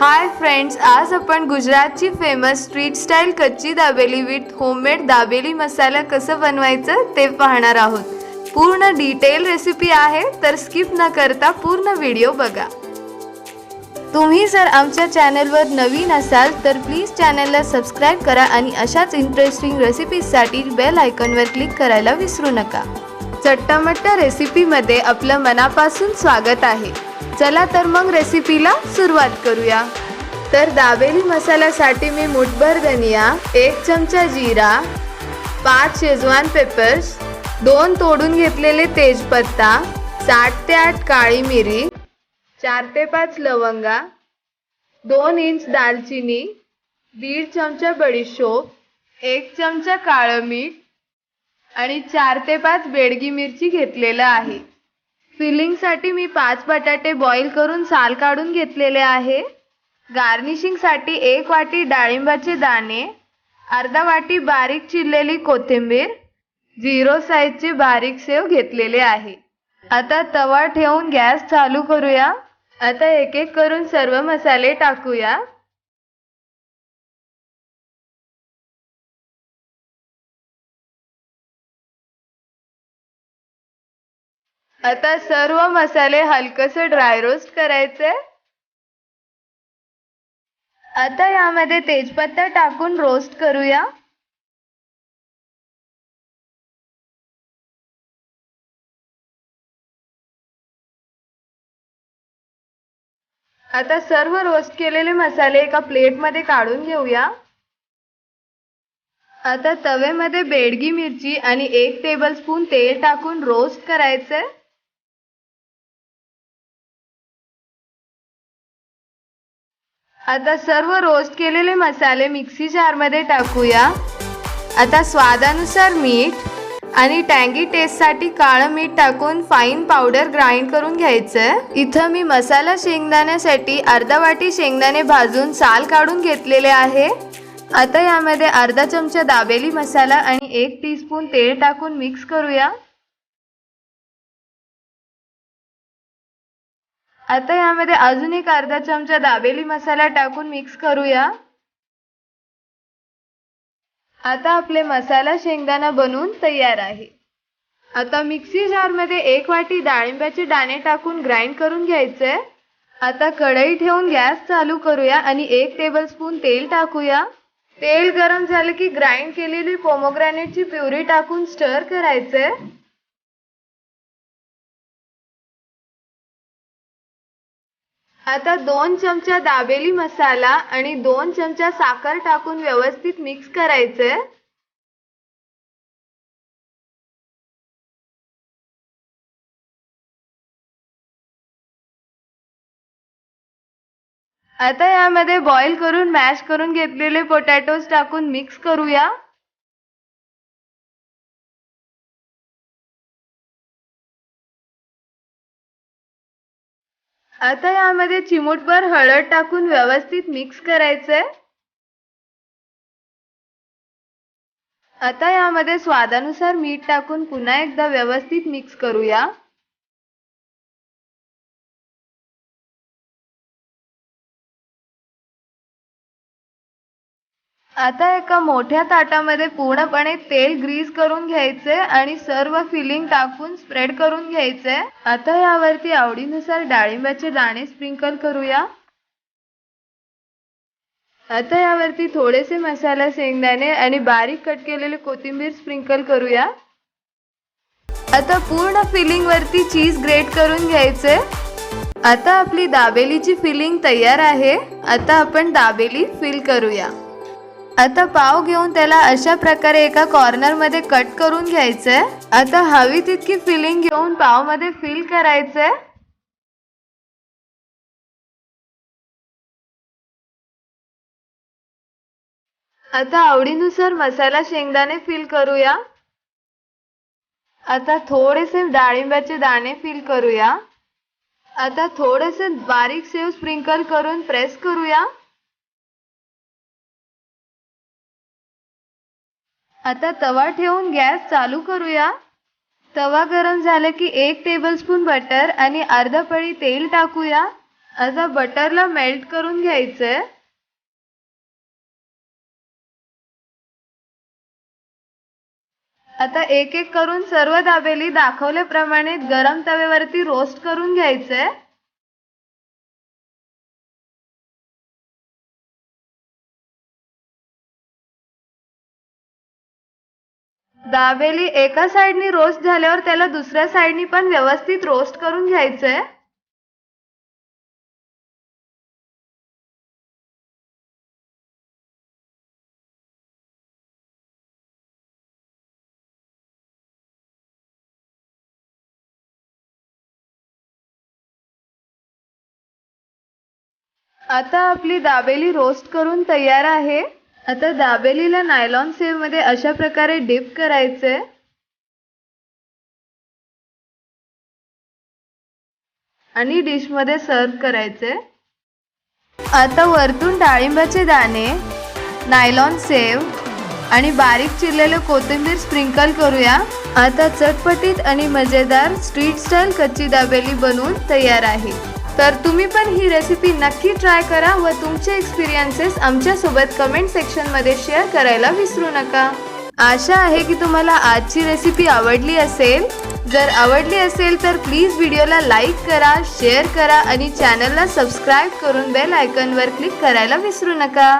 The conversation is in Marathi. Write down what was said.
हाय फ्रेंड्स, आज आपण गुजरातची फेमस स्ट्रीट स्टाईल कच्ची दाबेली विथ होममेड दाबेली मसाला कसं बनवायचं ते पाहणार आहोत। पूर्ण डिटेल रेसिपी आहे, तर स्किप न करता पूर्ण व्हिडिओ बघा। तुम्ही जर आमच्या चॅनलवर नवीन असाल तर प्लीज चॅनलला सबस्क्राइब करा आणि अशाच इंटरेस्टिंग रेसिपीजसाठी बेल आयकॉनवर क्लिक करायला विसरू नका। चट्टामट्टा रेसिपीमध्ये आपलं मनापासून स्वागत आहे। चला तर मग रेसिपीला सुरुवात करूया। तर दाबेली मसाल्यासाठी मी मुठभर धनिया, 1 चमचा जीरा, 5 शेजवान पेपर्स, 2 तोडून घेतलेले तेजपत्ता, 7 ते 8 काळी मिरी, 4 ते 5 लवंगा, 2 इंच दालचिनी, 1.5 चमचा बडीशोप, 1 चमचा काळं मीठ आणि 4 ते 5 बेडगी मिरची घेतलेला आहे। फिलिंग साठी मी 5 बटाटे बॉईल करून साल काढून घेतलेले आहे। गार्निशिंग साठी 1 वाटी डाळिंबाचे दाणे, अर्धा वाटी बारीक चिरलेली कोथिंबीर, 0 साइजचे बारीक सेव घेतलेले आहे। आता तवा ठेवून गॅस चालू करूया। आता एक एक करून सर्व मसाले टाकूया। आता सर्व मसाले हलकसे ड्राय रोस्ट करायचे। आता यामध्ये तेजपत्ता टाकून रोस्ट करूया। आता सर्व रोस्ट केलेले मसाले एका प्लेट मध्ये काढून घेऊया। आता तव्यामध्ये बेडगी मिरची आणि 1 टेबलस्पून तेल टाकून रोस्ट करायचे। आता सर्व रोस्ट केलेले मसाले मिक्सी जार मध्ये टाकूया। आता स्वादानुसार मीठ आणि टँगी टेस्ट साठी काळं मीठ टाकून फाईन पावडर ग्राइंड करून घ्यायचं। इथं मी मसाला शेंगदाण्यासाठी अर्धा वाटी शेंगदाणे भाजून साल काढून घेतलेले आहे। आता यामध्ये अर्धा चमचा दाबेली मसाला आणि 1 टीस्पून तेल टाकून मिक्स करूया। आता यामध्ये अजून एक अर्धा चमचा दाबेली मसाला टाकून मिक्स करूया। आता आपले मसाला शेंगदाणा बनवून तयार आहे। आता मिक्सी जार मध्ये 1 वाटी डाळिंबाचे दाणे टाकून ग्राइंड करून घ्यायचे। आता कढई ठेवून गॅस चालू करूया आणि 1 टेबलस्पून तेल टाकूया। तेल गरम झाले की ग्राइंड केलेली पोमोग्रॅनेटची प्युरी टाकून स्टर करायचे। आता 2 चमचा दाबेली मसाला आणि 2 चमचा साखर टाकून व्यवस्थित मिक्स करायचे। आता यामध्ये बॉईल करून मॅश करून घेतलेले पोटॅटोज टाकून मिक्स करूया। आता यामध्ये चिमूटभर हळद टाकून व्यवस्थित मिक्स करायचे। आता यामध्ये स्वादानुसार मीठ टाकून पुन्हा एकदा व्यवस्थित मिक्स करूया। आता एका मोठ्या ताटामध्ये पूर्णपणे तेल ग्रीस करून घ्यायचे आणि सर्व फिलिंग टाकून स्प्रेड करून घ्यायचे। आता यावरती आवडीनुसार डाळिंबाचे दाणे स्प्रिंकल करूया। आता यावरती थोडेसे मसाला शेंगदाणे आणि बारीक कट केलेले कोथिंबीर स्प्रिंकल करूया। आता पूर्ण फिलिंग वरती चीज ग्रेट करून घ्यायचे। आता आपली दाबेलीची फिलिंग तयार आहे। आता आपण दाबेली फिल करूया। आता पाव घेऊन त्याला अशा प्रकारे एका कॉर्नर मध्ये कट करून घ्यायचे। आता हवी तितकी फिलिंग घेऊन पाव मध्ये फिल करायचे। आता आवडीनुसार मसाला शेंगदाणे फिल करूया। आता थोडेसे डाळिंबाचे दाणे फिल करूया। आता थोडेसे बारीक सेव स्प्रिंकल करून प्रेस करूया। आता तवा ठेवून गॅस चालू करूया। तवा गरम झाला की 1 टेबलस्पून बटर आणि अर्धा पळी तेल टाकूया। आता बटरला मेल्ट करून घ्यायचंय। आता एक एक करून सर्व दाबेली दाखवल्याप्रमाणे गरम तव्यावरती रोस्ट करून घ्यायचंय। दाबेली एका साइडनी रोस्ट झाल्यावर त्याला दुसऱ्या साइडनी पण व्यवस्थित रोस्ट करून घ्यायचंय। आता आपली दाबेली रोस्ट करून तयार आहे। आता दाबेलीला नायलॉन सेव मध्ये अशा प्रकारे डिप करायचे आणि डिश मध्ये सर्व करायचे। आता वरतून डाळिंबाचे दाणे, नायलॉन सेव आणि बारीक चिरलेले कोथिंबीर स्प्रिंकल करूया। आता चटपटीत आणि मजेदार स्ट्रीट स्टाईल कच्ची दाबेली बनवून तयार आहे। तर तुम्ही पण ही रेसिपी नक्की ट्राय करा व तुमचे एक्सपिरियन्सेस आमच्या सोबत कमेंट सेक्शन मध्ये शेअर करायला विसरू नका। आशा आहे की तुम्हाला आजची रेसिपी आवडली असेल। जर आवडली असेल तर प्लीज व्हिडिओला लाईक करा, शेअर करा आणि चॅनलला सबस्क्राईब करून बेल आयकॉनवर क्लिक करायला विसरू नका।